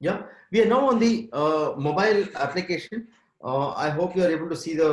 Yeah, we are now on the mobile application. I hope you are able to see the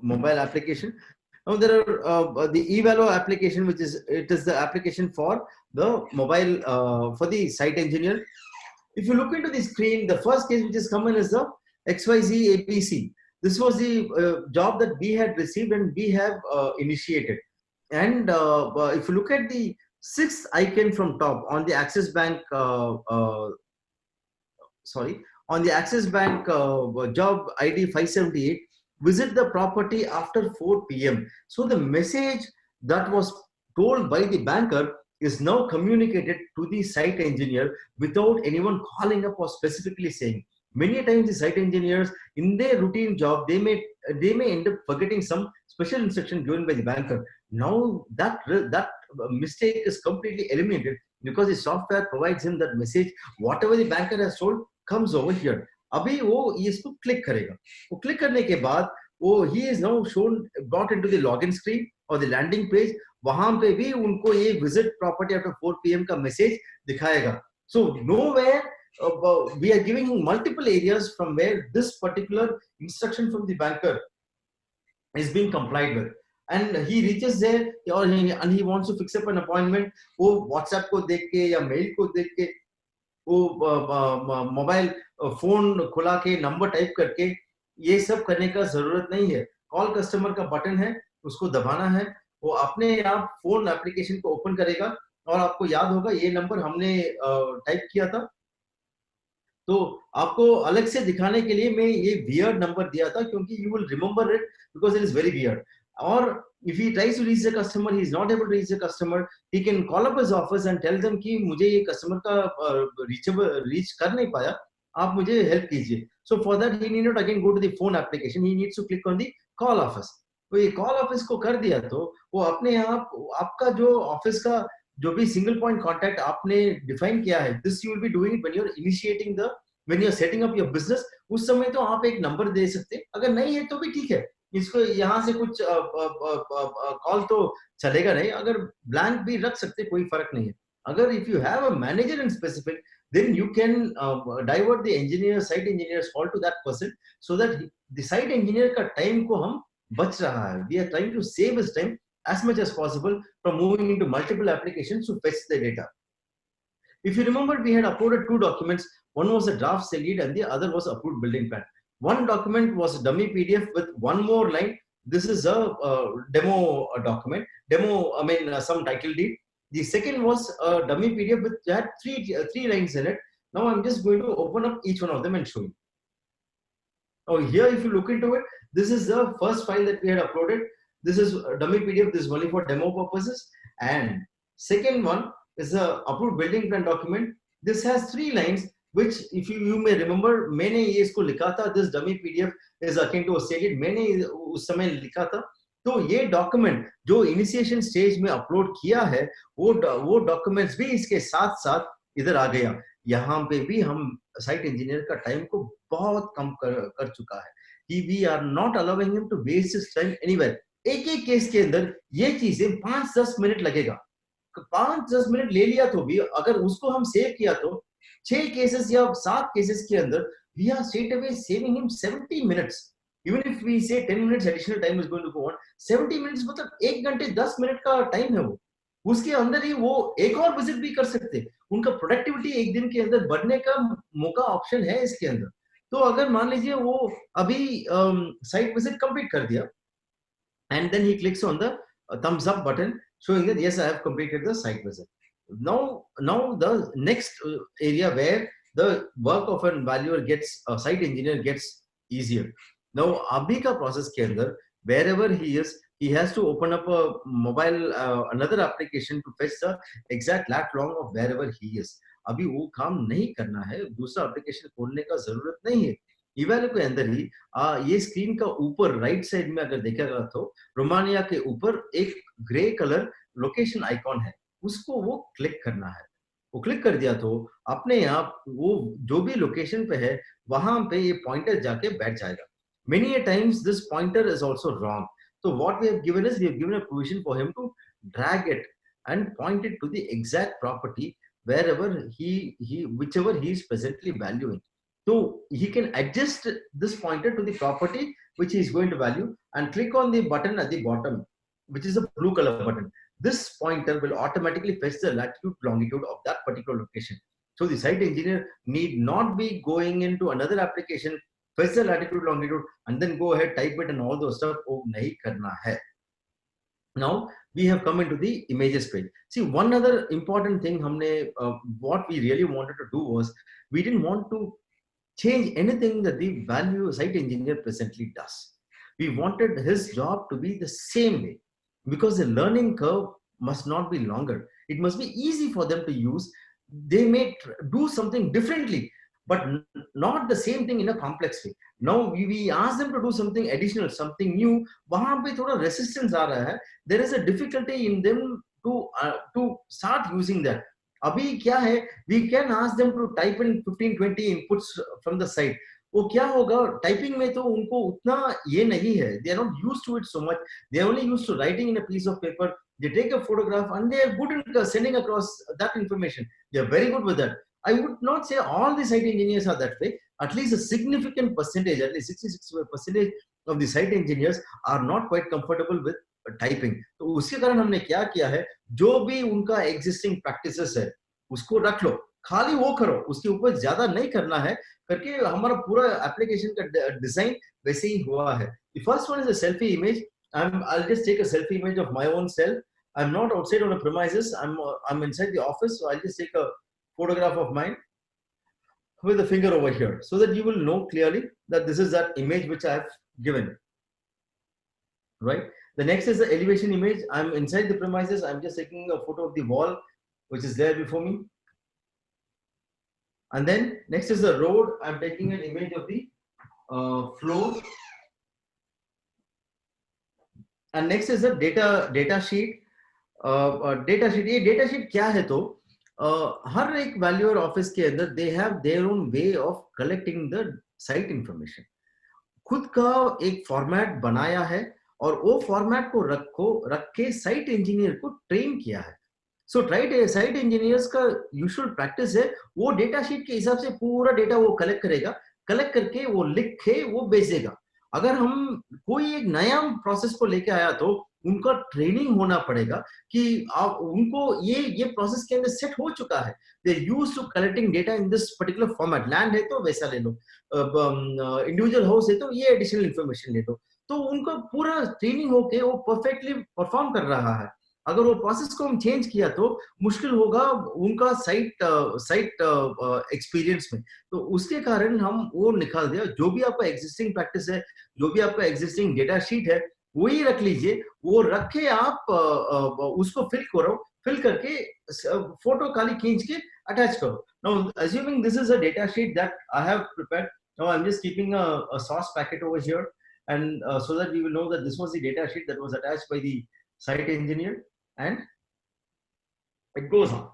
mobile application. Now there are the eValo application, which is it is the application for the mobile for the site engineer. If you look into the screen, the first case which is common is the XYZ ABC. This was the job that we had received and we have initiated. And if you look at the sixth icon from top on the Axis Bank sorry, on the Axis Bank job ID 578, visit the property after 4 p.m. So the message that was told by the banker is now communicated to the site engineer without anyone calling up or specifically saying. Many times the site engineers in their routine job they may end up forgetting some special instruction given by the banker. Now that mistake is completely eliminated because the software provides him that message. Whatever the banker has told comes over here. अभी वो इसको click करेगा, वो click करने के बाद वो he is now shown brought into the login screen or the landing page. वहां पे भी उनको ये visit property after 4 p.m. का मैसेज दिखाएगा. So nowhere we are giving multiple areas from where this particular instruction from the banker is being complied with, and he reaches there and he wants to fix up an appointment. वो WhatsApp को देख के या mail को देख के वो mobile phone खुला के नंबर टाइप करके ये सब करने का जरूरत नहीं है. कॉल कस्टमर का बटन है, उसको दबाना है, वो अपने आप फोन एप्लीकेशन को ओपन करेगा और आपको याद होगा ये नंबर हमने टाइप किया था. तो आपको अलग से दिखाने के लिए मैं ये वियर्ड नंबर दिया था क्योंकि you will remember it because it is very weird. और if he tries to reach the customer, he is not able to reach the customer, he can call up his office and tell them कि मुझे ये customer का reach कर नहीं पाया, आप मुझे हेल्प कीजिए. So for that he need not again go to the phone application, he needs to click on the call office. तो ये कॉल ऑफिस को कर दिया तो वो अपने आप आपका जो ऑफिस का जो भी सिंगल पॉइंट कांटेक्ट आपने डिफाइन किया है, this you will be doing when you are initiating the when you are setting up your business. उस समय तो आप एक नंबर दे सकते हैं, अगर नहीं है तो भी ठीक है, इसको यहाँ से कुछ कॉल तो चलेगा नहीं, अगर ब्लैंक भी रख सकते कोई फर्क नहीं है. अगर if you have a manager in specific then you can divert the engineer site engineer's call to that person so that the site engineer का time को हम बच रहा है. We are trying to save his time as much as possible from moving into multiple applications to fetch the data. If you remember, we had uploaded two documents. One was a draft lead and the other was approved building plan. One document was a dummy PDF with one more line. This is a demo document. Demo, I mean, some title deed. The second was a dummy PDF with had three lines in it. Now I'm just going to open up each one of them and show you. Now here, if you look into it, this is the first file that we had uploaded. This is a dummy PDF. This is only for demo purposes. And second one is a approved building plan document. This has three lines, which if you may remember, मैंने ये इसको लिखा था. This dummy PDF is akin to a salient. मैंने उस समय लिखा था. तो ये डॉक्यूमेंट जो इनिशिएशन स्टेज में अपलोड किया है वो डॉक्यूमेंट्स भी इसके साथ साथ इधर आ गया. यहाँ पे भी हम साइट इंजीनियर का टाइम को बहुत कम कर चुका है कि we are not allowing him to waste his time anywhere. एक एक केस के अंदर ये चीजें 5-10 मिनट लगेगा. 5-10 मिनट ले लिया तो भी अगर उसको हम सेव किया तो 6 केसेस या 7 केसेस के अंदर we are straight away saving him 70 minutes. Even if we say 10 minutes additional time is going to go on, 70 minutes मतलब 1 घंटे 10 मिनट का टाइम है वो. उसके अंदर ही वो एक और विजिट भी कर सकते. उनका प्रोडक्टिविटी एक दिन के अंदर बढ़ने का मौका ऑप्शन है इसके अंदर. तो अगर मान लीजिए वो अभी साइट विजिट कंप्लीट कर दिया and then he clicks on the thumbs up button showing that yes, I have completed the site visit. Now the next area where the work of an valuer gets site engineer gets easier. Now abhi ka process ke andar wherever he is, he has to open up a mobile another application to fetch the exact lat long of wherever he is. अभी वो काम नहीं करना है, दूसरा application खोलने का जरूरत नहीं है. इवेलो के अंदर ही ये स्क्रीन का ऊपर राइट साइड में अगर देखेगा तो रोमानिया के ऊपर एक ग्रे कलर लोकेशन आइकॉन है, उसको वो क्लिक करना है. वो क्लिक कर दिया तो अपने आप वो जो भी लोकेशन पे है वहां पे ये पॉइंटर जाके बैठ जाएगा. Many a times this pointer is also wrong. So what we have given is we have given a provision for him to drag it and point it to the exact property wherever whichever he is presently valuing. So he can adjust this pointer to the property which he is going to value and click on the button at the bottom, which is a blue color button. This pointer will automatically fetch the latitude longitude of that particular location. So the site engineer need not be going into another application, fetch the latitude longitude and then go ahead type it and all those stuff. Oh, nahi karna hai. Now we have come into the images page. See, one other important thing what we really wanted to do was, we didn't want to change anything that the value site engineer presently does. We wanted his job to be the same way, because the learning curve must not be longer. It must be easy for them to use. They may do something differently, but not the same thing in a complex way. Now we ask them to do something additional, something new. वहां पे थोड़ा resistance आ रहा है. There is a difficulty in them to start using that. अभी क्या है, we can ask them to type in 15-20 inputs from the site. वो क्या होगा, टाइपिंग में तो उनको उतना ये नहीं है. They are not used to it so much. They are only used to writing in a piece of paper. They take a photograph and they are good in sending across that information. They are very good with that. I would not say all the site engineers are that way. At least a significant percentage, at least 66% of the site engineers are not quite comfortable with typing. तो उसके कारण हमने क्या किया है, जो भी उनका एग्जिस्टिंग प्रैक्टिसेस है उसको रख लो, खाली वो करो, उसके ऊपर ज्यादा नहीं करना है करके हमारा पूरा एप्लीकेशन का डिजाइन वैसे ही हुआ है. The first one is a selfie image. I'll just take a selfie image of my own self. I'm not outside on a premises. I'm inside the office, so I'll just take a photograph of mine with the finger over here, so that you will know clearly that this is that image which I have given. Right. The next is the elevation image. I'm inside the premises. I'm just taking a photo of the wall which is there before me. And then next is the road. I'm taking an image of the floor. And next is the data sheet. Data sheet. ये data sheet क्या है तो हर एक valuer office के अंदर they have their own way of collecting the site information. खुद का एक फॉर्मेट बनाया है और वो फॉर्मेट को रख के साइट इंजीनियर को ट्रेन किया है. सो साइट इंजीनियर्स का यूजुअल प्रैक्टिस है, वो डेटा शीट के हिसाब से पूरा डेटा वो कलेक्ट करेगा, कलेक्ट करके वो लिख के वो भेज देगा. अगर हम कोई एक नया प्रोसेस को लेके आया तो उनका ट्रेनिंग होना पड़ेगा कि आप उनको ये प्रोसेस के अंदर सेट हो चुका है. They used to collecting data in this particular format. Land है तो वैसा ले लो, इंडिविजुअल हाउस है तो ये एडिशनल इंफॉर्मेशन ले लो. तो उनका पूरा ट्रेनिंग होके वो परफेक्टली परफॉर्म कर रहा है. अगर वो प्रोसेस को हम चेंज किया तो मुश्किल होगा उनका साइट एक्सपीरियंस में. तो उसके कारण हम वो निकाल दिया. जो भी आपका एग्जिस्टिंग प्रैक्टिस है, जो भी आपका एग्जिस्टिंग डेटा शीट है, वही रख लीजिए. वो रख के आप उसको फिल करके फोटो खाली खींच के अटैच करो. Now assuming this is a data sheet that I have prepared, now I'm just keeping a source packet over here, and so that we will know that this was the data sheet that was attached by the site engineer, and it goes on.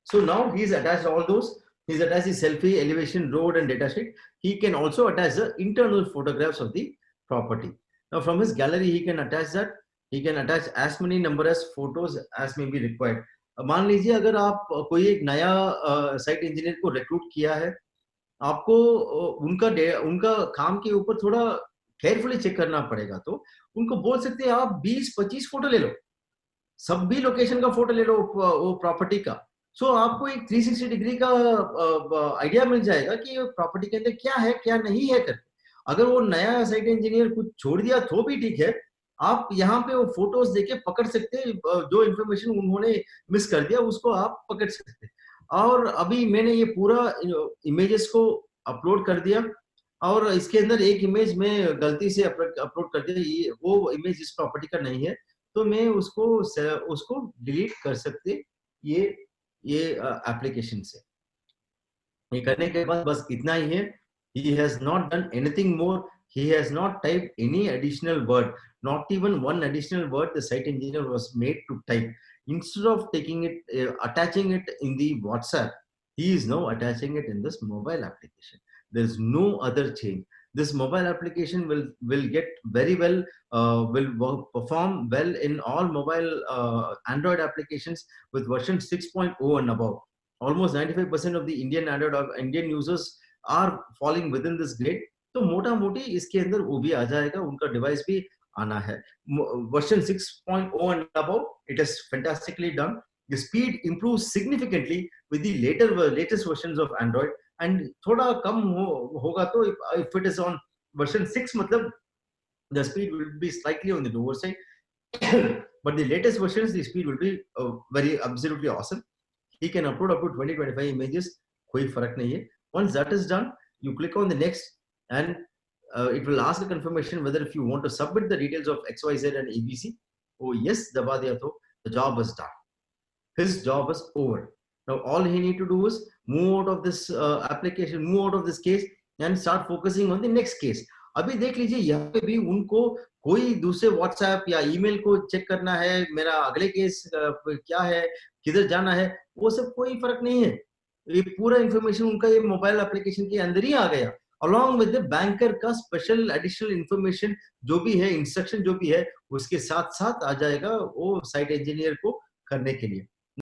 So now he's attached all those. He's attached the selfie, elevation, road, and data sheet. He can also attach the internal photographs of the property. Now from his gallery, he can attach that. He can attach as many number as photos as may be required. मान लीजिए अगर आप कोई एक नया site engineer को recruit किया है, आपको उनका काम के ऊपर थोड़ा केयरफुली चेक करना पड़ेगा, तो उनको बोल सकते हैं आप 20-25 फोटो ले लो, सब भी लोकेशन का फोटो ले लो वो प्रॉपर्टी का. सो आपको एक 360 डिग्री का आइडिया मिल जाएगा कि प्रॉपर्टी के अंदर क्या है क्या नहीं है करके. अगर वो नया साइट इंजीनियर कुछ छोड़ दिया तो भी ठीक है, आप यहाँ पे वो फोटोज देके पकड़ सकते हैं. जो इन्फॉर्मेशन उन्होंने मिस कर दिया उसको आप पकड़ सकते हैं. और अभी मैंने ये पूरा इमेजेस को अपलोड कर दिया, और इसके अंदर एक इमेज में गलती से अपलोड कर दिया. ये वो इमेज इस प्रॉपर्टी का नहीं है, तो मैं उसको डिलीट कर सकते ये एप्लीकेशन से. ये करने के बाद बस इतना ही है. He has not done anything more. He has not typed any additional word. Not even one additional word the site engineer was made to type. Instead of taking it, attaching it in the WhatsApp, he is now attaching it in this mobile application. There is no other change. This mobile application will get very well, perform well in all mobile Android applications with version 6.0 and above. almost 95% of the Indian Android or Indian users are falling within this grade. तो मोटा मोटी इसके अंदर वो भी आ जाएगा, उनका device भी आना है. Version 6.0 and above, it is fantastically done. The speed improves significantly with the latest versions of Android, and थोड़ा कम होगा तो if it is on version 6, मतलब the speed will be slightly on the lower side. But the latest versions, the speed will be very absolutely awesome. He can upload up to 20-25 images, कोई फर्क नहीं है. Once that is done, you click on the next, and it will ask a confirmation whether if you want to submit the details of XYZ and ABC. Oh yes, दबा दिया तो the job is done. His job is over. Now all he need to do is move out of this application, move out of this case, and start focusing on the next case. अभी देख लीजिए यहाँ पे भी उनको कोई दूसरे WhatsApp या ईमेल को चेक करना है, मेरा अगले केस क्या है, किधर जाना है, वो सब कोई फर्क नहीं है. ये पूरा इंफॉर्मेशन उनका ये मोबाइल एप्लीकेशन के अंदर ही आ गया, अलॉन्ग विद द बैंकर का स्पेशल एडिशनल इंफॉर्मेशन जो भी है, इंस्ट्रक्शन जो भी है, उसके साथ साथ आ जाएगा वो साइट इंजीनियर को करने के लिए.